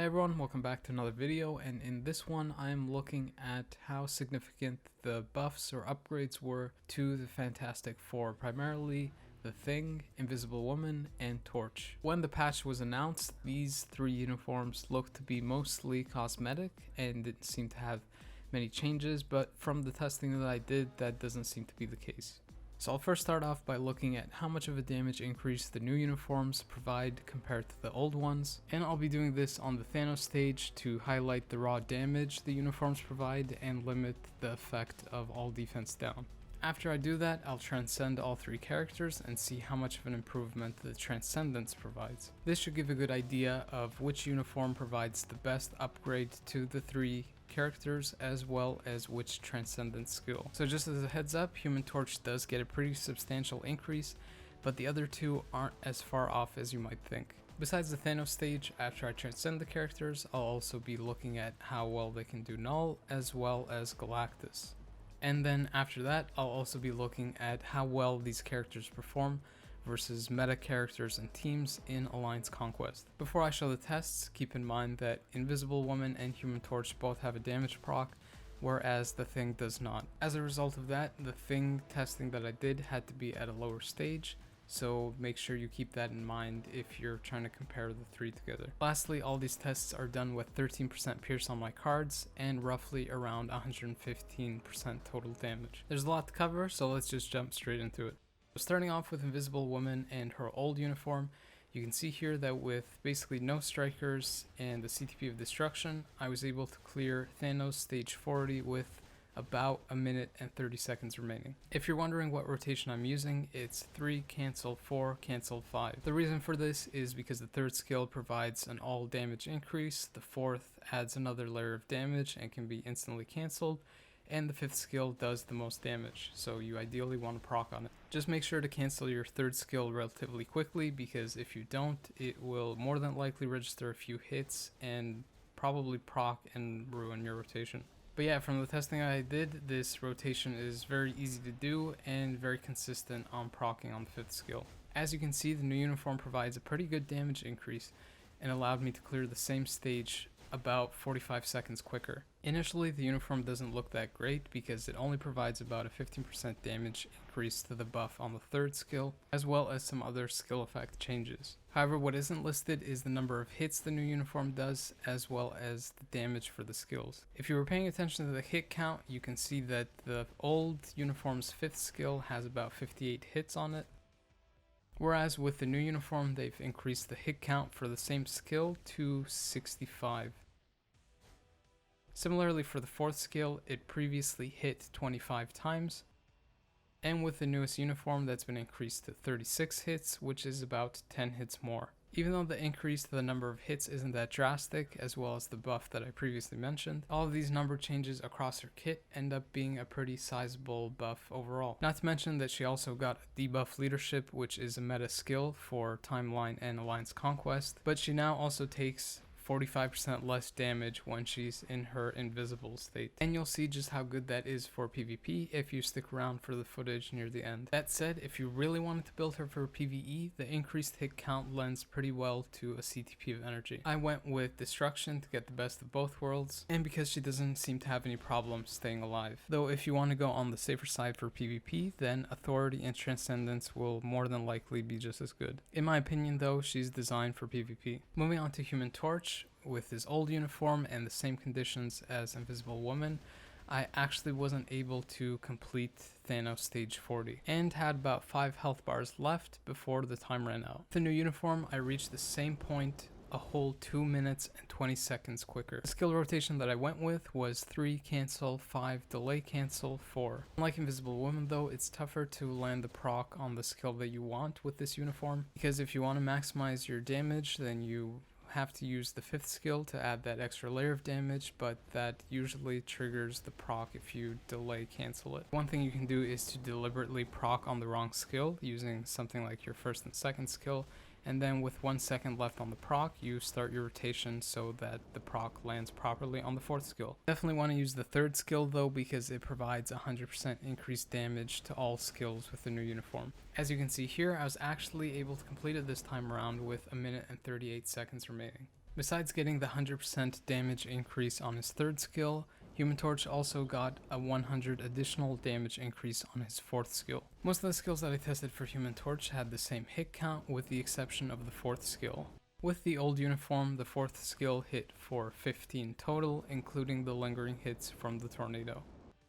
Hey everyone, welcome back to another video, and in this one I'm looking at how significant the buffs or upgrades were to the Fantastic Four, primarily the Thing, Invisible Woman, and Torch. When the patch was announced, these three uniforms looked to be mostly cosmetic and didn't seem to have many changes, but from the testing that I did, that doesn't seem to be the case. So I'll first start off by looking at how much of a damage increase the new uniforms provide compared to the old ones, and I'll be doing this on the Thanos stage to highlight the raw damage the uniforms provide and limit the effect of all defense down. After I do that, I'll transcend all three characters and see how much of an improvement the Transcendence provides. This should give a good idea of which uniform provides the best upgrade to the three characters as well as which Transcendence skill. So just as a heads up, Human Torch does get a pretty substantial increase, but the other two aren't as far off as you might think. Besides the Thanos stage, after I transcend the characters, I'll also be looking at how well they can do Null as well as Galactus. And then after that, I'll also be looking at how well these characters perform versus meta characters and teams in Alliance Conquest. Before I show the tests, keep in mind that Invisible Woman and Human Torch both have a damage proc, whereas the Thing does not. As a result of that, the Thing testing that I did had to be at a lower stage, so make sure you keep that in mind if you're trying to compare the three together. Lastly, all these tests are done with 13% pierce on my cards and roughly around 115% total damage. There's a lot to cover, so let's just jump straight into it. Starting off with Invisible Woman and her old uniform, you can see here that with basically no strikers and the CTP of Destruction, I was able to clear Thanos stage 40 with about a minute and 30 seconds remaining. If you're wondering what rotation I'm using, it's 3, cancel 4, cancel 5. The reason for this is because the third skill provides an all damage increase, the fourth adds another layer of damage and can be instantly cancelled, and the fifth skill does the most damage, so you ideally want to proc on it. Just make sure to cancel your third skill relatively quickly, because if you don't, it will more than likely register a few hits and probably proc and ruin your rotation. But yeah, from the testing I did, this rotation is very easy to do and very consistent on proccing on the fifth skill. As you can see, the new uniform provides a pretty good damage increase and allowed me to clear the same stage about 45 seconds quicker. Initially, the uniform doesn't look that great because it only provides about a 15% damage increase to the buff on the third skill, as well as some other skill effect changes. However, what isn't listed is the number of hits the new uniform does, as well as the damage for the skills. If you were paying attention to the hit count, you can see that the old uniform's fifth skill has about 58 hits on it, whereas with the new uniform, they've increased the hit count for the same skill to 65. Similarly, for the fourth skill, it previously hit 25 times, and with the newest uniform, that's been increased to 36 hits, which is about 10 hits more. Even though the increase to the number of hits isn't that drastic, as well as the buff that I previously mentioned, all of these number changes across her kit end up being a pretty sizable buff overall. Not to mention that she also got a debuff leadership, which is a meta skill for Timeline and Alliance Conquest, but she now also takes 45% less damage when she's in her invisible state. And you'll see just how good that is for PvP if you stick around for the footage near the end. That said, if you really wanted to build her for PvE, the increased hit count lends pretty well to a CTP of energy. I went with Destruction to get the best of both worlds, and because she doesn't seem to have any problems staying alive. Though if you want to go on the safer side for PvP, then Authority and Transcendence will more than likely be just as good. In my opinion though, she's designed for PvP. Moving on to Human Torch, with his old uniform and the same conditions as Invisible Woman, I actually wasn't able to complete Thanos stage 40 and had about 5 health bars left before the time ran out. With the new uniform, I reached the same point a whole 2 minutes and 20 seconds quicker. The skill rotation that I went with was 3 cancel, 5 delay cancel, 4. Unlike Invisible Woman though, it's tougher to land the proc on the skill that you want with this uniform, because if you want to maximize your damage, then you have to use the fifth skill to add that extra layer of damage, but that usually triggers the proc if you delay cancel it. One thing you can do is to deliberately proc on the wrong skill using something like your first and second skill, and then with 1 second left on the proc, you start your rotation so that the proc lands properly on the fourth skill. Definitely want to use the third skill though, because it provides 100% increased damage to all skills with the new uniform. As you can see here, I was actually able to complete it this time around with a minute and 38 seconds remaining. Besides getting the 100% damage increase on his third skill, Human Torch also got a 100 additional damage increase on his fourth skill. Most of the skills that I tested for Human Torch had the same hit count with the exception of the fourth skill. With the old uniform, the fourth skill hit for 15 total, including the lingering hits from the tornado.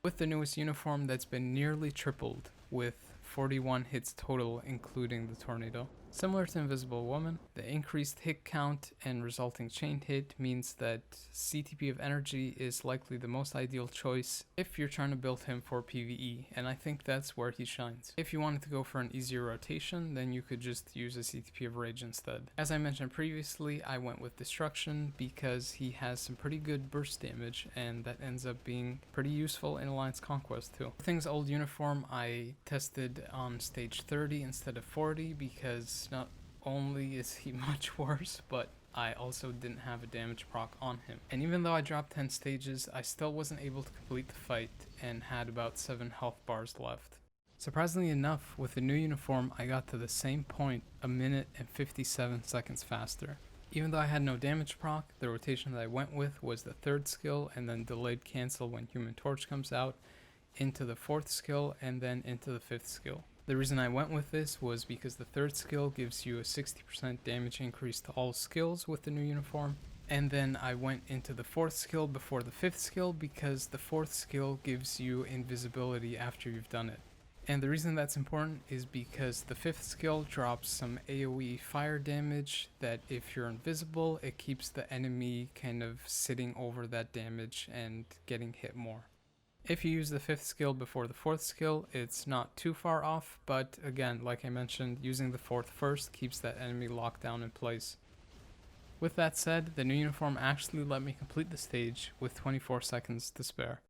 With the newest uniform, that's been nearly tripled, with 41 hits total, including the tornado. Similar to Invisible Woman, the increased hit count and resulting chain hit means that CTP of Energy is likely the most ideal choice if you're trying to build him for PvE, and I think that's where he shines. If you wanted to go for an easier rotation, then you could just use a CTP of Rage instead. As I mentioned previously, I went with Destruction because he has some pretty good burst damage, and that ends up being pretty useful in Alliance Conquest too. Thing's old uniform I tested on stage 30 instead of 40 because not only is he much worse, but I also didn't have a damage proc on him. And even though I dropped 10 stages, I still wasn't able to complete the fight and had about 7 health bars left. Surprisingly enough, with the new uniform, I got to the same point a minute and 57 seconds faster. Even though I had no damage proc, the rotation that I went with was the third skill and then delayed cancel when Human Torch comes out, into the fourth skill, and then into the fifth skill. The reason I went with this was because the third skill gives you a 60% damage increase to all skills with the new uniform, and then I went into the fourth skill before the fifth skill because the fourth skill gives you invisibility after you've done it. And the reason that's important is because the fifth skill drops some AoE fire damage that if you're invisible, it keeps the enemy kind of sitting over that damage and getting hit more. If you use the fifth skill before the fourth skill, it's not too far off, but again, like I mentioned, using the fourth first keeps that enemy locked down in place. With that said, the new uniform actually let me complete the stage with 24 seconds to spare.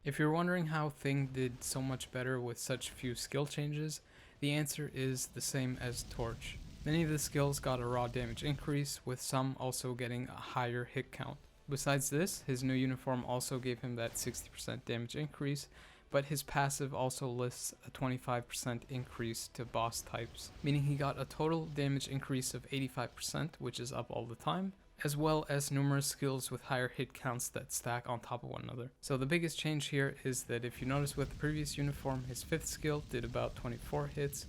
If you're wondering how Thing did so much better with such few skill changes, the answer is the same as Torch. Many of the skills got a raw damage increase, with some also getting a higher hit count. Besides this, his new uniform also gave him that 60% damage increase, but his passive also lists a 25% increase to boss types, meaning he got a total damage increase of 85%, which is up all the time, as well as numerous skills with higher hit counts that stack on top of one another. So the biggest change here is that if you notice with the previous uniform, his fifth skill did about 24 hits,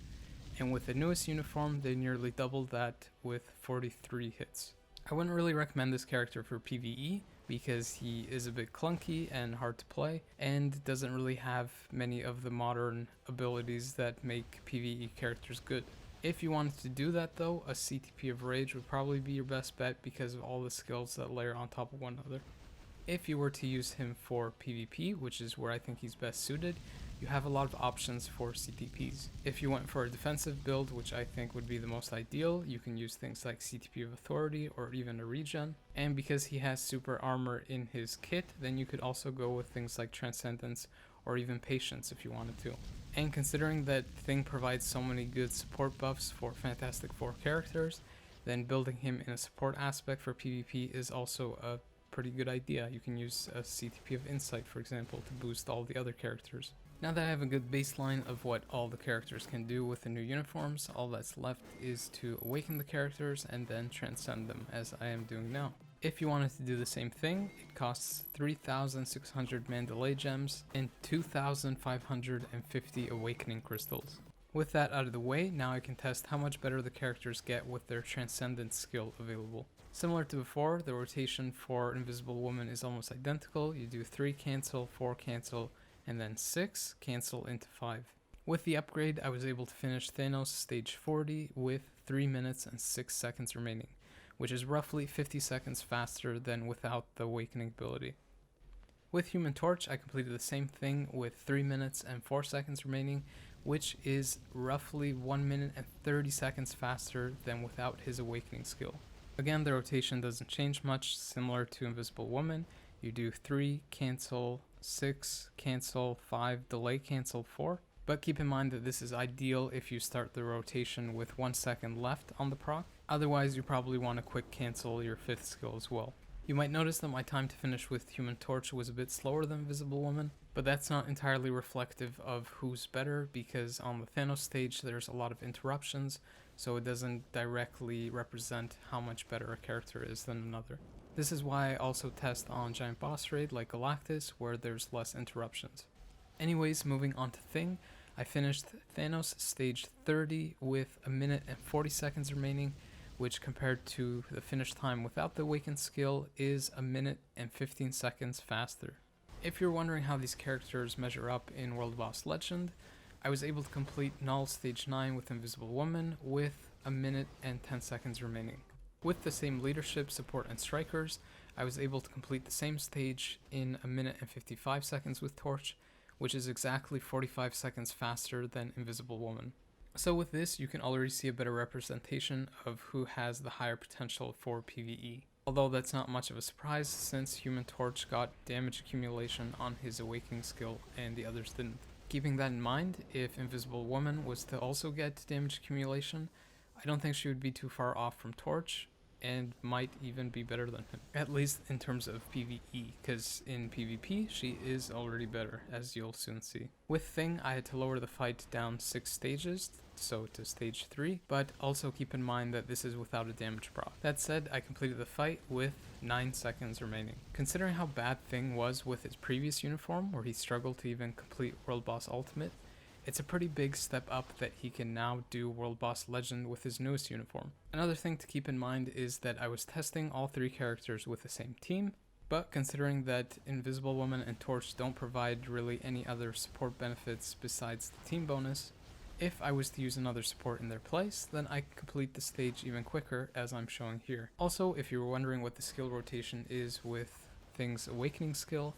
and with the newest uniform, they nearly doubled that with 43 hits. I wouldn't really recommend this character for PvE because he is a bit clunky and hard to play and doesn't really have many of the modern abilities that make PvE characters good. If you wanted to do that though, a CTP of Rage would probably be your best bet because of all the skills that layer on top of one another. If you were to use him for PvP, which is where I think he's best suited, you have a lot of options for CTPs. If you went for a defensive build, which I think would be the most ideal, you can use things like CTP of Authority or even a regen. And because he has super armor in his kit, then you could also go with things like Transcendence or even Patience if you wanted to. And considering that Thing provides so many good support buffs for Fantastic Four characters, then building him in a support aspect for PvP is also a pretty good idea. You can use a CTP of Insight, for example, to boost all the other characters. Now that I have a good baseline of what all the characters can do with the new uniforms, all that's left is to awaken the characters and then transcend them, as I am doing now. If you wanted to do the same thing, it costs 3,600 Mandalay gems and 2,550 awakening crystals. With that out of the way, now I can test how much better the characters get with their Transcendence skill available. Similar to before, the rotation for Invisible Woman is almost identical. You do 3 cancel, 4 cancel, and then 6 cancel into 5. With the upgrade, I was able to finish Thanos stage 40 with 3 minutes and 6 seconds remaining, which is roughly 50 seconds faster than without the awakening ability. With Human Torch, I completed the same thing with 3 minutes and 4 seconds remaining, which is roughly 1 minute and 30 seconds faster than without his awakening skill. Again, the rotation doesn't change much, similar to Invisible Woman. You do 3, cancel, 6, cancel, 5, delay, cancel, 4. But keep in mind that this is ideal if you start the rotation with 1 second left on the proc. Otherwise, you probably want to quick cancel your 5th skill as well. You might notice that my time to finish with Human Torch was a bit slower than Invisible Woman, But that's not entirely reflective of who's better, because on the Thanos stage there's a lot of interruptions, so it doesn't directly represent how much better a character is than another. This is why I also test on giant boss raid like Galactus, where there's less interruptions. Anyways, moving on to Thing, I finished Thanos stage 30 with 1 minute and 40 seconds remaining, which compared to the finish time without the Awakened skill is 1 minute and 15 seconds faster. If you're wondering how these characters measure up in World Boss Legend, I was able to complete Null stage 9 with Invisible Woman with 1 minute and 10 seconds remaining. With the same leadership, support, and strikers, I was able to complete the same stage in 1 minute and 55 seconds with Torch, which is exactly 45 seconds faster than Invisible Woman. So with this, you can already see a better representation of who has the higher potential for PvE. Although that's not much of a surprise, since Human Torch got damage accumulation on his Awakening skill and the others didn't. Keeping that in mind, if Invisible Woman was to also get damage accumulation, I don't think she would be too far off from Torch, and might even be better than him. At least in terms of PvE, because in PvP she is already better, as you'll soon see. With Thing, I had to lower the fight down 6 stages, so to stage 3, but also keep in mind that this is without a damage proc. That said, I completed the fight with 9 seconds remaining. Considering how bad Thing was with his previous uniform, where he struggled to even complete World Boss Ultimate, it's a pretty big step up that he can now do World Boss Legend with his newest uniform. Another thing to keep in mind is that I was testing all 3 characters with the same team, but considering that Invisible Woman and Torch don't provide really any other support benefits besides the team bonus, if I was to use another support in their place, then I could complete the stage even quicker, as I'm showing here. Also, if you were wondering what the skill rotation is with Thing's Awakening skill,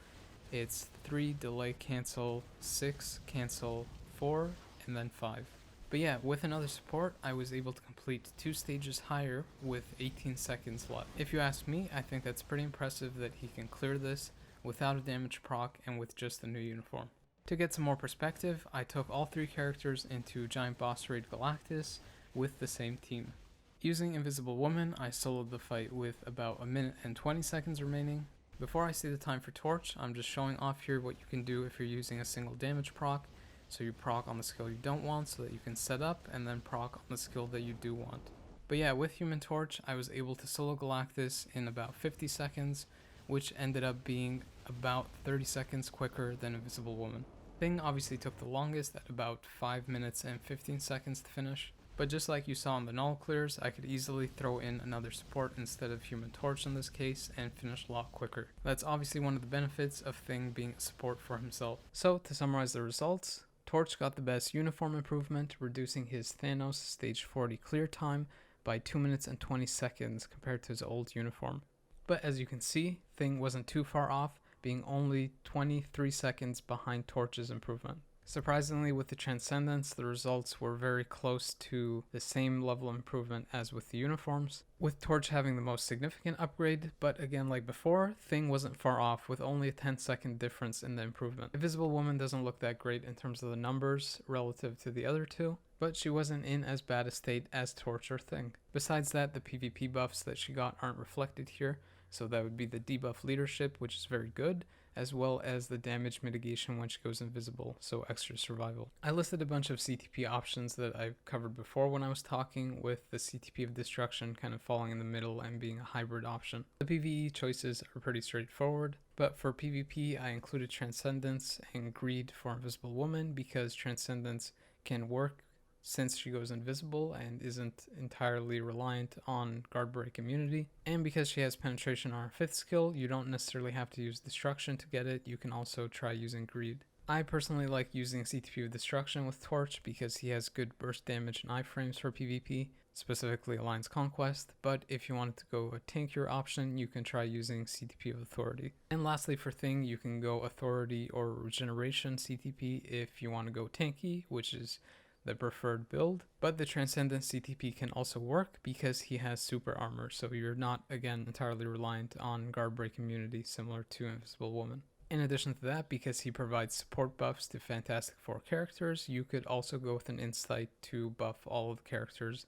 it's 3, delay, cancel, 6, cancel, 4, and then 5. But yeah, with another support, I was able to complete 2 stages higher with 18 seconds left. If you ask me, I think that's pretty impressive that he can clear this without a damage proc and with just a new uniform. To get some more perspective, I took all 3 characters into Giant Boss Raid Galactus with the same team. Using Invisible Woman, I soloed the fight with about 1 minute and 20 seconds remaining. Before I say the time for Torch, I'm just showing off here what you can do if you're using a single damage proc. So you proc on the skill you don't want so that you can set up, and then proc on the skill that you do want. But yeah, with Human Torch, I was able to solo Galactus in about 50 seconds, which ended up being about 30 seconds quicker than Invisible Woman. Thing obviously took the longest at about 5 minutes and 15 seconds to finish, but just like you saw in the null clears, I could easily throw in another support instead of Human Torch in this case and finish a lot quicker. That's obviously one of the benefits of Thing being a support for himself. So to summarize the results, Torch got the best uniform improvement, reducing his Thanos stage 40 clear time by 2 minutes and 20 seconds compared to his old uniform. But as you can see, Thing wasn't too far off, being only 23 seconds behind Torch's improvement. Surprisingly, with the Transcendence, the results were very close to the same level of improvement as with the uniforms, with Torch having the most significant upgrade, but again like before, Thing wasn't far off with only a 10-second difference in the improvement. Invisible Woman doesn't look that great in terms of the numbers relative to the other two, but she wasn't in as bad a state as Torch or Thing. Besides that, the PvP buffs that she got aren't reflected here, so that would be the debuff leadership, which is very good, as well as the damage mitigation when she goes invisible, so extra survival. I listed a bunch of CTP options that I covered before when I was talking, with the CTP of Destruction kind of falling in the middle and being a hybrid option. The PvE choices are pretty straightforward, but for PvP I included Transcendence and Greed for Invisible Woman because Transcendence can work since she goes invisible and isn't entirely reliant on guard break immunity, and because she has penetration on her 5th skill, you don't necessarily have to use Destruction to get it. You can also try using Greed. I personally like using CTP of Destruction with Torch because he has good burst damage and iframes for PvP, specifically Alliance Conquest, but if you wanted to go a tankier option, you can try using CTP of Authority. And lastly, for Thing, you can go Authority or Regeneration CTP if you want to go tanky, which is the preferred build, but the Transcendence CTP can also work because he has super armor, so you're not again entirely reliant on guard break immunity similar to Invisible Woman. In addition to that, because he provides support buffs to Fantastic Four characters, you could also go with an Insight to buff all of the characters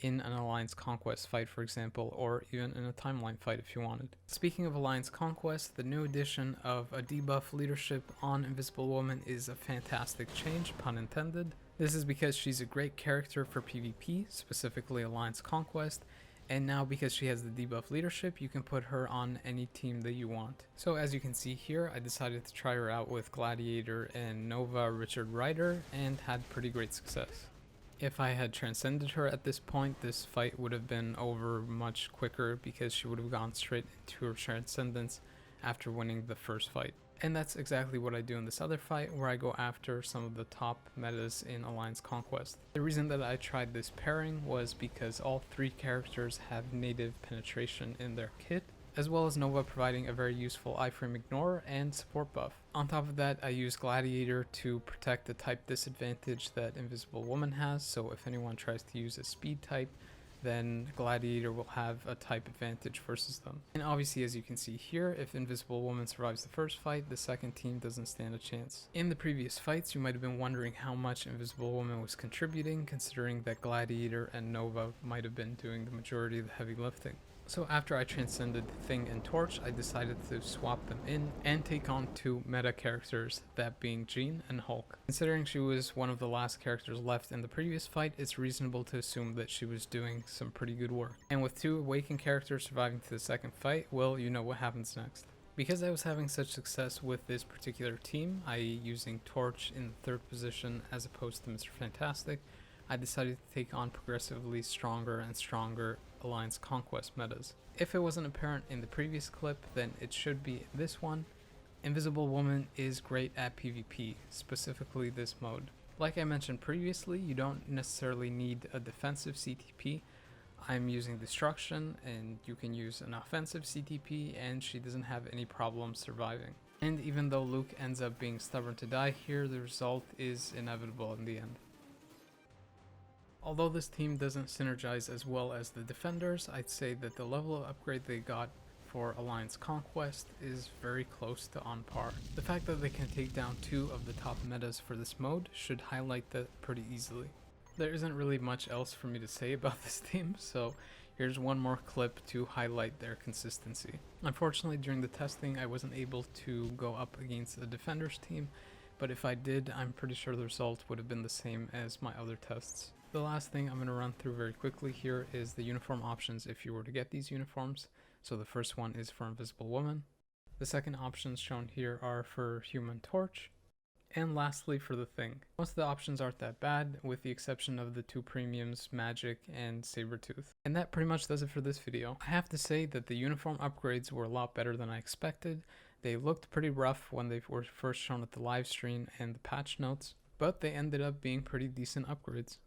in an Alliance Conquest fight, for example, or even in a timeline fight if you wanted. Speaking of Alliance Conquest, the new addition of a debuff leadership on Invisible Woman is a fantastic change, pun intended. This is because she's a great character for PvP, specifically Alliance Conquest, and now because she has the debuff leadership, you can put her on any team that you want. So as you can see here, I decided to try her out with Gladiator and Nova Richard Rider and had pretty great success. If I had transcended her at this point, this fight would have been over much quicker because she would have gone straight into her Transcendence after winning the first fight. And that's exactly what I do in this other fight, where I go after some of the top metas in Alliance Conquest. The reason that I tried this pairing was because all three characters have native penetration in their kit, as well as Nova providing a very useful iframe ignore and support buff. On top of that, I use Gladiator to protect the type disadvantage that Invisible Woman has, so if anyone tries to use a speed type, then Gladiator will have a type advantage versus them. And obviously, as you can see here, if Invisible Woman survives the first fight, the second team doesn't stand a chance. In the previous fights, you might have been wondering how much Invisible Woman was contributing, considering that Gladiator and Nova might have been doing the majority of the heavy lifting. So after I transcended Thing and Torch, I decided to swap them in and take on two meta characters, that being Jean and Hulk. Considering she was one of the last characters left in the previous fight, it's reasonable to assume that she was doing some pretty good work. And with two awakened characters surviving to the second fight, well, you know what happens next. Because I was having such success with this particular team, i.e. using Torch in the third position as opposed to Mr. Fantastic, I decided to take on progressively stronger and stronger Alliance Conquest metas. If it wasn't apparent in the previous clip, then it should be in this one. Invisible Woman is great at PvP, specifically this mode. Like I mentioned previously, you don't necessarily need a defensive CTP. I'm using Destruction, and you can use an offensive CTP, and she doesn't have any problem surviving. And even though Luke ends up being stubborn to die here, the result is inevitable in the end. Although this team doesn't synergize as well as the defenders, I'd say that the level of upgrade they got for Alliance Conquest is very close to on par. The fact that they can take down two of the top metas for this mode should highlight that pretty easily. There isn't really much else for me to say about this team, so here's one more clip to highlight their consistency. Unfortunately, during the testing, I wasn't able to go up against a defenders team, but if I did, I'm pretty sure the result would have been the same as my other tests. The last thing I'm going to run through very quickly here is the uniform options if you were to get these uniforms. So the first one is for Invisible Woman. The second options shown here are for Human Torch. And lastly for the Thing. Most of the options aren't that bad, with the exception of the two premiums, Magic and Sabretooth. And that pretty much does it for this video. I have to say that the uniform upgrades were a lot better than I expected. They looked pretty rough when they were first shown at the live stream and the patch notes, but they ended up being pretty decent upgrades.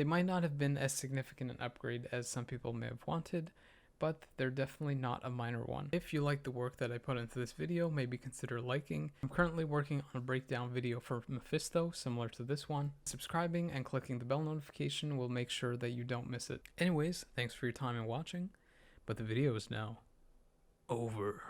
They might not have been as significant an upgrade as some people may have wanted, but they're definitely not a minor one. If you like the work that I put into this video, maybe consider liking. I'm currently working on a breakdown video for Mephisto, similar to this one. Subscribing and clicking the bell notification will make sure that you don't miss it. Anyways, thanks for your time and watching, but the video is now over.